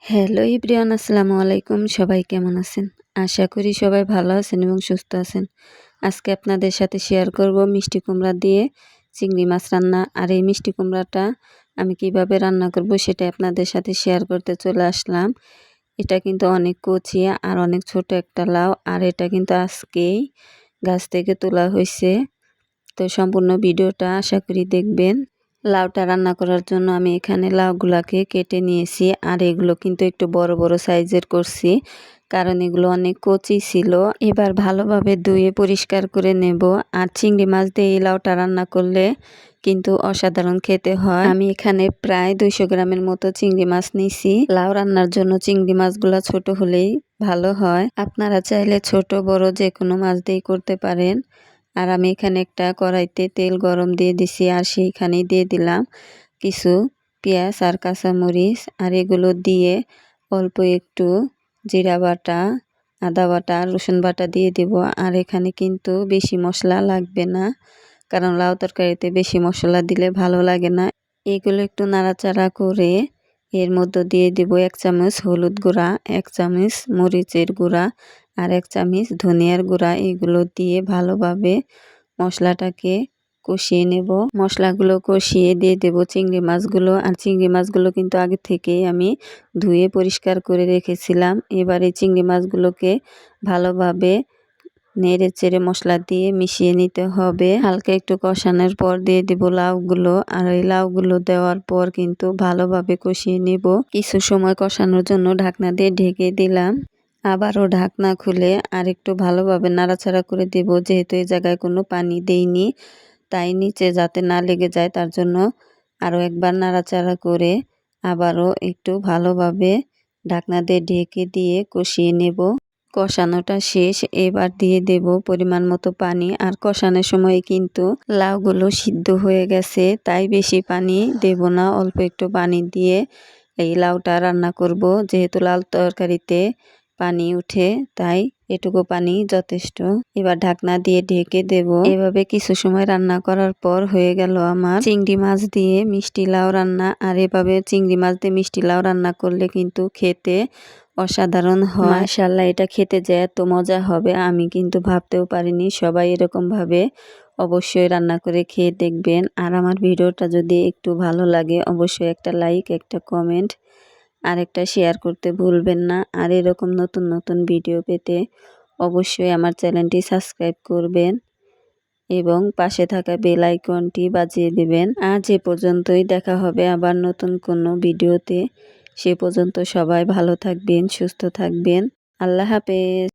Hello everyone, আসসালামু আলাইকুম। সবাই কেমন আছেন? আশা করি সবাই ভালো আছেন এবং সুস্থ আছেন। আজকে আপনাদের সাথে শেয়ার করব মিষ্টি কুমড়া দিয়ে চিংড়ি মাছ রান্না। আর এই মিষ্টি কুমড়াটা আমি কিভাবে রান্না করব সেটা আপনাদের সাথে শেয়ার করতে চলে আসলাম। এটা কিন্তু অনেক কচি আর অনেক ছোট একটা লাউ, আর এটা কিন্তু আজকেই গাছ থেকে তোলা হয়েছে। তো সম্পূর্ণ ভিডিওটা আশা করি দেখবেন। লাউটা রান্না করার জন্য আমি এখানে লাউগুলাকে কেটে নিয়েছি, আর এগুলো কিন্তু একটু বড় বড় সাইজের করছি, কারণ এগুলো অনেক কচি ছিল। এবার ভালোভাবে ধুয়ে পরিষ্কার করে নেব। আর চিংড়ি মাছ দিয়ে এই লাউটা রান্না করলে কিন্তু অসাধারণ খেতে হয়। আমি এখানে প্রায় 200 গ্রামের মতো চিংড়ি মাছ নিয়েছি। লাউ রান্নার জন্য চিংড়ি মাছগুলো ছোট হলেই ভালো হয়। আপনারা চাইলে ছোট বড় যে কোনো মাছ দিয়েই করতে পারেন। আর আমি এখানে একটা কড়াইতে তেল গরম দিয়ে দিছি, আর সেইখানেই দিয়ে দিলাম কিছু পেঁয়াজ আর কাঁচামরিচ। আর এগুলো দিয়ে অল্প একটু জিরা বাটা, আদা বাটা, রসুন বাটা দিয়ে দেব। আর এখানে কিন্তু বেশি মশলা লাগবে না, কারণ লাউ তরকারিতে বেশি মশলা দিলে ভালো লাগে না। এগুলো একটু নাড়াচাড়া করে এর মধ্যে দিয়ে দেব 1 চামচ হলুদ গুঁড়া, 1 চামচ মরিচের গুঁড়া, আর 1 চামচ ধনিয়ার গুঁড়া। এগুলো দিয়ে ভালোভাবে মশলাটাকে কষিয়ে নেব। মশলাগুলো কষিয়ে দিয়ে দেব চিংড়ি মাছগুলো। আর চিংড়ি মাছগুলো কিন্তু আগে থেকেই আমি ধুয়ে পরিষ্কার করে রেখেছিলাম। এবার এই চিংড়ি মাছগুলোকে ভালোভাবে নেড়ে চেড়ে মশলা দিয়ে মিশিয়ে নিতে হবে। হালকা একটু কষানোর পর দিয়ে দেব লাউগুলো। আর এই লাউগুলো দেওয়ার পর কিন্তু ভালোভাবে কষিয়ে নেব। কিছু সময় কষানোর জন্য ঢাকনা দিয়ে ঢেকে দিলাম। আবারও ঢাকনা খুলে আর একটু ভালোভাবে নাড়াচাড়া করে দেব, যেহেতু এই জায়গায় কোনো পানি দেইনি, তাই নিচে যাতে না লেগে যায় তার জন্য আরও একবার নাড়াচাড়া করে আবারও একটু ভালোভাবে ঢাকনা দিয়ে ঢেকে দিয়ে কষিয়ে নেব। কষানোটা শেষ, এবার দিয়ে দেব পরিমাণ মতো পানি। আর কষানোর সময় কিন্তু লাউগুলো সিদ্ধ হয়ে গেছে, তাই বেশি পানি দেব না, অল্প একটু পানি দিয়ে এই লাউটা রান্না করব। যেহেতু লাউ তরকারিতে পানি উঠে, তাই এটুকু পানি যথেষ্ট। এবার ঢাকনা দিয়ে ঢেকে দেব। এভাবে কিছু সময় রান্না করার পর হয়ে গেল আমার চিংড়ি মাছ দিয়ে মিষ্টি লাউ রান্না। আর এভাবে চিংড়ি মাছ দিয়ে মিষ্টি লাউ রান্না করলে কিন্তু খেতে অসাধারণ হয়। মাশাআল্লাহ, এটা খেতে যে এত মজা হবে আমি কিন্তু ভাবতেও পারিনি। সবাই এরকম ভাবে অবশ্যই রান্না করে খেয়ে দেখবেন। আর আমার ভিডিওটা যদি একটু ভালো লাগে অবশ্যই একটা লাইক, একটা কমেন্ট আর একটা শেয়ার করতে ভুলবেন না। আর এরকম নতুন নতুন ভিডিও পেতে অবশ্যই আমার চ্যানেলটি সাবস্ক্রাইব করবেন এবং পাশে থাকা বেল আইকনটি বাজিয়ে দেবেন। আজ এ পর্যন্তই, দেখা হবে আবার নতুন কোনো ভিডিওতে। সে পর্যন্ত সবাই ভালো থাকবেন, সুস্থ থাকবেন। আল্লাহ হাফেজ।